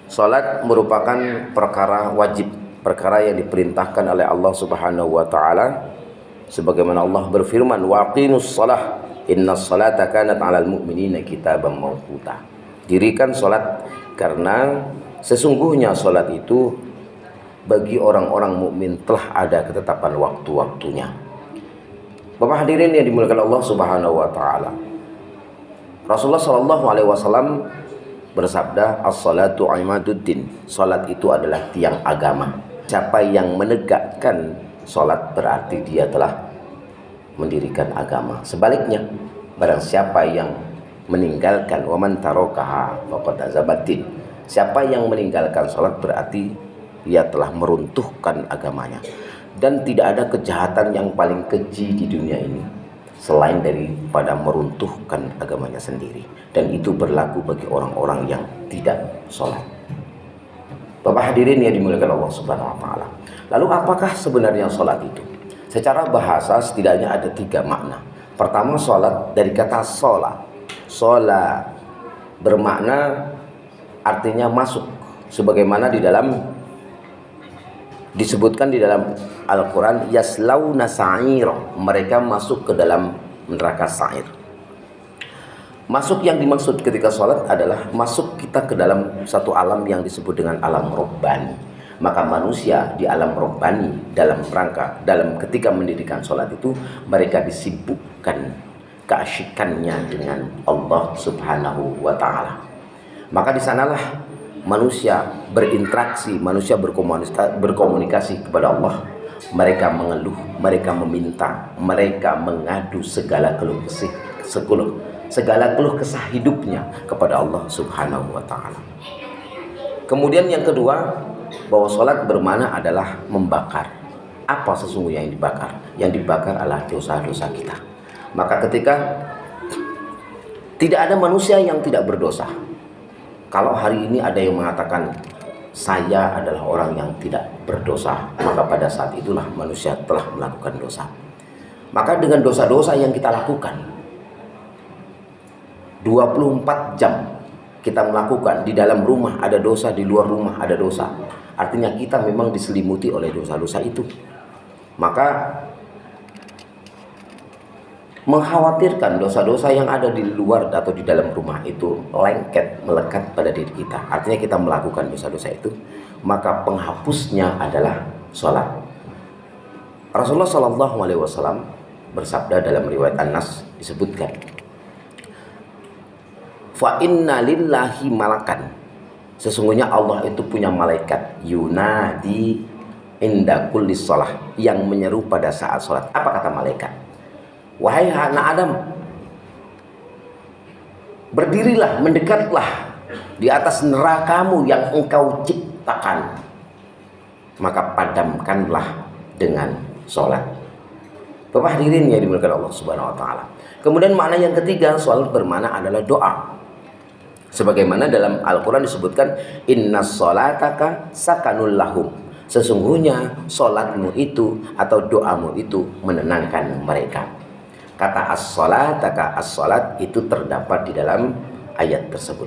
Salat merupakan perkara wajib, perkara yang diperintahkan oleh Allah Subhanahu wa taala, sebagaimana Allah berfirman, wa aqimus shalah innas salata kanat 'alal mu'minina kitaban mawquta. Dirikan salat karena sesungguhnya salat itu bagi orang-orang mukmin telah ada ketetapan waktu-waktunya. Bapak hadirin yang dimuliakan Allah Subhanahu wa taala, Rasulullah sallallahu alaihi wasallam bersabda, as-salatu imaduddin. Salat itu adalah tiang agama. Siapa yang menegakkan salat berarti dia telah mendirikan agama. Sebaliknya, barang siapa yang meninggalkan, wa man tarakaha faqad azabatin. Siapa yang meninggalkan salat berarti ia telah meruntuhkan agamanya. Dan tidak ada kejahatan yang paling keji di dunia ini selain daripada meruntuhkan agamanya sendiri. Dan itu berlaku bagi orang-orang yang tidak sholat. Bapak hadirin yang dimuliakan Allah Subhanahu wa taala. Lalu apakah sebenarnya sholat itu? Secara bahasa setidaknya ada 3 makna. Pertama, sholat dari kata sholat. Sholat bermakna artinya masuk, sebagaimana disebutkan di dalam Al-Quran, yaslauna sa'ir, mereka masuk ke dalam neraka sa'ir. Masuk yang dimaksud ketika sholat adalah masuk kita ke dalam satu alam yang disebut dengan alam robbani. Maka manusia di alam robbani dalam ketika mendirikan sholat itu, mereka disibukkan keasyikannya dengan Allah Subhanahu wa ta'ala. Maka di sanalah manusia berinteraksi, manusia berkomunikasi kepada Allah. Mereka mengeluh, mereka meminta, mereka mengadu segala keluh kesah hidupnya kepada Allah Subhanahu wa ta'ala. Kemudian yang kedua, bahwa sholat bermakna adalah membakar. Apa sesungguhnya yang dibakar? Yang dibakar adalah dosa-dosa kita. Maka ketika tidak ada manusia yang tidak berdosa. Kalau hari ini ada yang mengatakan saya adalah orang yang tidak berdosa, maka pada saat itulah manusia telah melakukan dosa. Maka dengan dosa-dosa yang kita lakukan 24 jam kita melakukan, di dalam rumah ada dosa, di luar rumah ada dosa. Artinya kita memang diselimuti oleh dosa-dosa itu. Maka mengkhawatirkan dosa-dosa yang ada di luar atau di dalam rumah itu melekat pada diri kita. Artinya kita melakukan dosa-dosa itu, maka penghapusnya adalah sholat. Rasulullah Shallallahu Alaihi Wasallam bersabda dalam riwayat Anas disebutkan, fa inna lillahi malakan, sesungguhnya Allah itu punya malaikat, yunadi inda kulli shalah, yang menyeru pada saat sholat. Apa kata malaikat? Wahai anak Adam, berdirilah, mendekatlah di atas nerakamu yang engkau ciptakan, maka padamkanlah dengan sholat. Bapak hadirin yang dimuliakan Allah Subhanahu wa taala. Kemudian makna yang ketiga, sholat bermakna adalah doa. Sebagaimana dalam Al-Quran disebutkan, innas sholataka sakanul lahum, sesungguhnya sholatmu itu atau doamu itu menenangkan mereka. Kata as-sholataka, as-sholat itu terdapat di dalam ayat tersebut.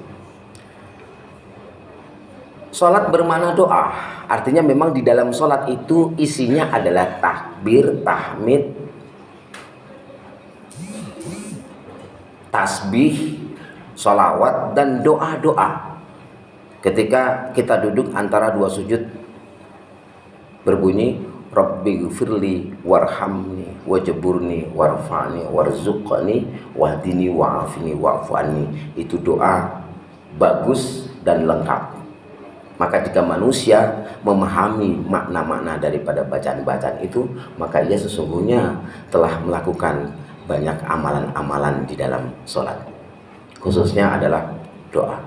Sholat bermakna doa, artinya memang di dalam sholat itu isinya adalah takbir, tahmid, tasbih, sholawat, dan doa-doa. Ketika kita duduk antara dua sujud berbunyi, Rabbi gfirli warhamni wajburni warfa'ni warzuqni wahdini wa'afini wa'fu'ani. Itu doa bagus dan lengkap. Maka jika manusia memahami makna-makna daripada bacaan-bacaan itu, maka ia sesungguhnya telah melakukan banyak amalan-amalan di dalam sholat, khususnya adalah doa.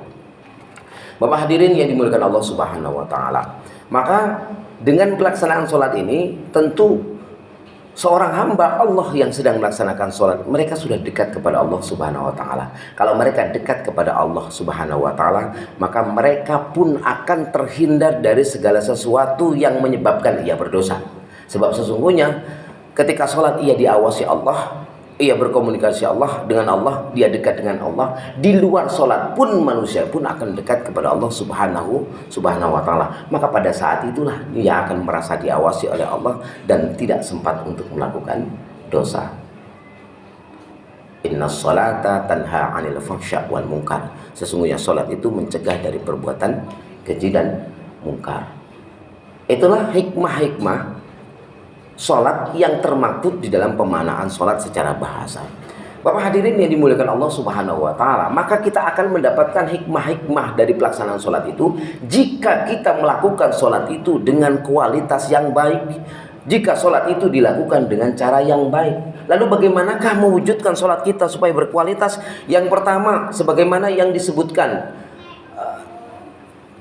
Bapak hadirin yang dimuliakan Allah Subhanahu wa taala, maka dengan pelaksanaan sholat ini, tentu seorang hamba Allah yang sedang melaksanakan sholat, mereka sudah dekat kepada Allah Subhanahu wa ta'ala. Kalau mereka dekat kepada Allah Subhanahu wa ta'ala, maka mereka pun akan terhindar dari segala sesuatu yang menyebabkan ia berdosa. Sebab sesungguhnya ketika sholat ia diawasi Allah, ia berkomunikasi dengan Allah, dia dekat dengan Allah. Di luar sholat pun manusia pun akan dekat kepada Allah subhanahu wa ta'ala. Maka pada saat itulah ia akan merasa diawasi oleh Allah dan tidak sempat untuk melakukan dosa. Inna sholata tanha 'anil fahsya wal munkar. Sesungguhnya sholat itu mencegah dari perbuatan keji dan mungkar. Itulah hikmah-hikmah sholat yang termaktub di dalam pemaknaan sholat secara bahasa. Bapak hadirin yang dimuliakan Allah subhanahu wa ta'ala, maka kita akan mendapatkan hikmah-hikmah dari pelaksanaan sholat itu jika kita melakukan sholat itu dengan kualitas yang baik, jika sholat itu dilakukan dengan cara yang baik. Lalu bagaimanakah mewujudkan sholat kita supaya berkualitas? Yang pertama, sebagaimana yang disebutkan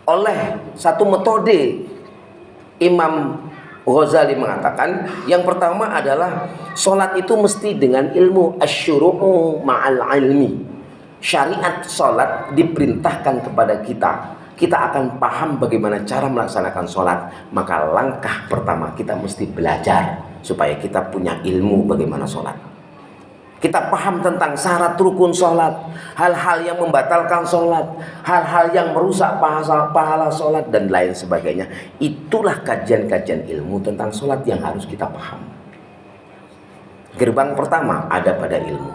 oleh satu metode Imam Ghazali mengatakan, yang pertama adalah sholat itu mesti dengan ilmu, asyuru'u ma'al ilmi. Syariat sholat diperintahkan kepada kita. Kita akan paham bagaimana cara melaksanakan sholat. Maka langkah pertama kita mesti belajar supaya kita punya ilmu bagaimana sholat. Kita paham tentang syarat rukun sholat, hal-hal yang membatalkan sholat, hal-hal yang merusak pahala sholat, dan lain sebagainya. Itulah kajian-kajian ilmu tentang sholat yang harus kita paham. Gerbang pertama ada pada ilmu.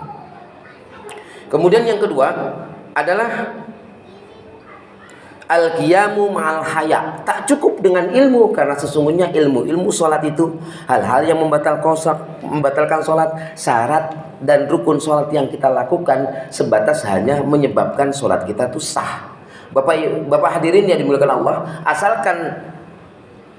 Kemudian yang kedua adalah al-qiyamu ma'al haya. Tak cukup dengan ilmu, karena sesungguhnya ilmu sholat itu hal-hal yang membatalkan sholat, syarat dan rukun sholat yang kita lakukan sebatas hanya menyebabkan sholat kita itu sah. Bapak hadirin yang dimuliakan Allah, asalkan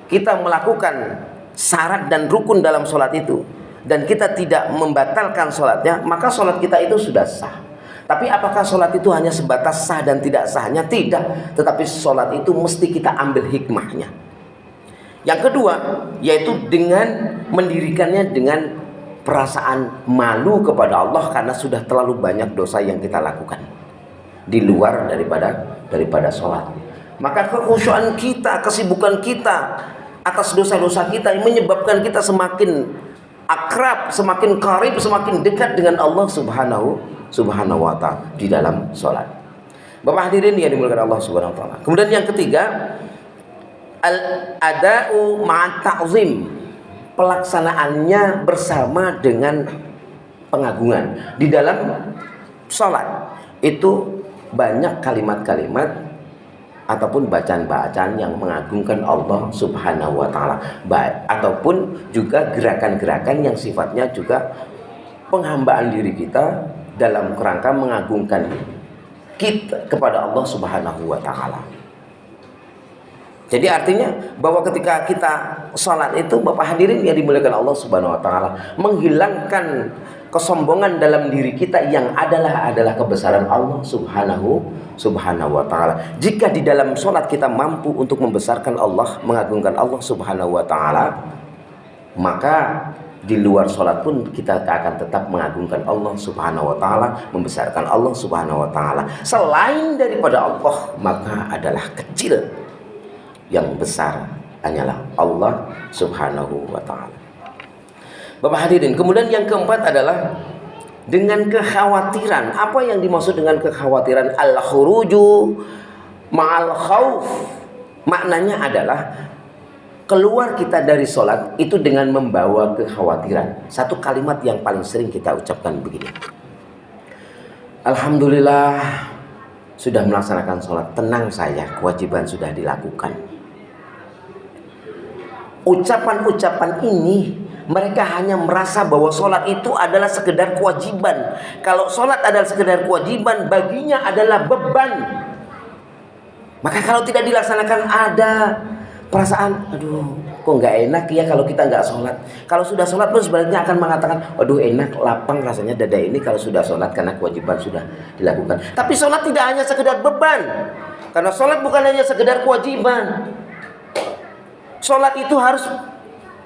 kita melakukan syarat dan rukun dalam sholat itu dan kita tidak membatalkan sholatnya, maka sholat kita itu sudah sah. Tapi apakah sholat itu hanya sebatas sah dan tidak sahnya? Tidak. Tetapi sholat itu mesti kita ambil hikmahnya. Yang kedua, yaitu dengan mendirikannya dengan perasaan malu kepada Allah karena sudah terlalu banyak dosa yang kita lakukan di luar daripada sholat. Maka kekhusyuan kita, kesibukan kita atas dosa-dosa kita yang menyebabkan kita semakin akrab, semakin karib, semakin dekat dengan Allah subhanahu wa ta'ala di dalam sholat. Bapak hadirin yang dimuliakan Allah subhanahu wa ta'ala. Kemudian yang ketiga, al-ada'u ma'at ta'zim. Pelaksanaannya bersama dengan pengagungan. Di dalam sholat itu banyak kalimat-kalimat ataupun bacaan-bacaan yang mengagungkan Allah subhanahu wa ta'ala, ataupun juga gerakan-gerakan yang sifatnya juga penghambaan diri kita dalam kerangka mengagungkan kita kepada Allah subhanahu wa ta'ala. Jadi artinya bahwa ketika kita sholat itu, Bapak hadirin yang dimuliakan Allah subhanahu wa ta'ala, menghilangkan kesombongan dalam diri kita yang adalah kebesaran Allah subhanahu wa ta'ala. Jika di dalam sholat kita mampu untuk membesarkan Allah, mengagungkan Allah subhanahu wa ta'ala, maka di luar sholat pun kita akan tetap mengagungkan Allah subhanahu wa ta'ala, membesarkan Allah subhanahu wa ta'ala. Selain daripada Allah, maka adalah kecil. Yang besar hanyalah Allah subhanahu wa ta'ala. Bapak hadirin, kemudian yang keempat adalah dengan kekhawatiran. Apa yang dimaksud dengan kekhawatiran? Al-khuruju ma'al khauf. Maknanya adalah keluar kita dari sholat itu dengan membawa kekhawatiran. Satu kalimat yang paling sering kita ucapkan begini: alhamdulillah sudah melaksanakan sholat, tenang saya, kewajiban sudah dilakukan. Ucapan-ucapan ini mereka hanya merasa bahwa sholat itu adalah sekedar kewajiban. Kalau sholat adalah sekedar kewajiban, baginya adalah beban. Maka kalau tidak dilaksanakan ada perasaan, aduh kok nggak enak ya kalau kita nggak sholat. Kalau sudah sholat pun sebaliknya akan mengatakan, aduh enak, lapang rasanya dada ini kalau sudah sholat karena kewajiban sudah dilakukan. Tapi sholat tidak hanya sekedar beban, karena sholat bukan hanya sekedar kewajiban. Sholat itu harus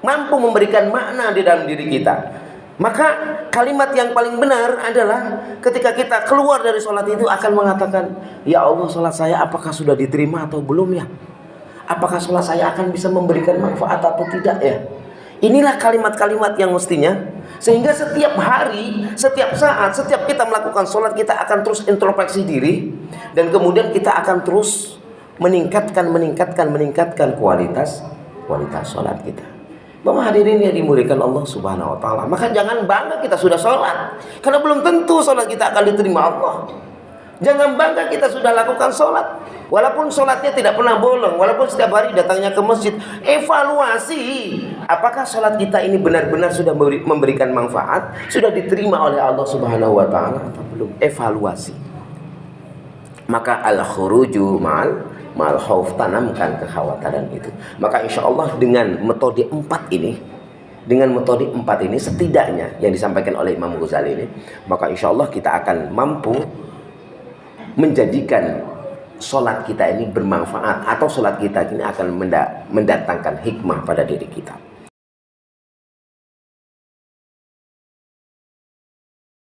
mampu memberikan makna di dalam diri kita. Maka kalimat yang paling benar adalah ketika kita keluar dari sholat itu akan mengatakan, ya Allah, sholat saya apakah sudah diterima atau belum ya? Apakah sholat saya akan bisa memberikan manfaat atau tidak ya? Inilah kalimat-kalimat yang mestinya Sehingga setiap hari, setiap saat, setiap kita melakukan sholat, kita akan terus introspeksi diri, dan kemudian kita akan terus meningkatkan kualitas sholat kita. Bapak hadirin yang dimuliakan Allah Subhanahu wa taala, maka jangan bangga kita sudah sholat, karena belum tentu sholat kita akan diterima Allah. Jangan bangga kita sudah lakukan sholat, walaupun sholatnya tidak pernah bolong, walaupun setiap hari datangnya ke masjid. Evaluasi, apakah sholat kita ini benar-benar sudah memberikan manfaat, sudah diterima oleh Allah Subhanahu wa taala atau belum? Evaluasi. Maka al-khuruju ma'al khauf, tanamkan kekhawatiran itu. Maka insya Allah dengan metode 4 ini, setidaknya yang disampaikan oleh Imam Ghazali ini, maka insya Allah kita akan mampu menjadikan sholat kita ini bermanfaat, atau sholat kita ini akan mendatangkan hikmah pada diri kita.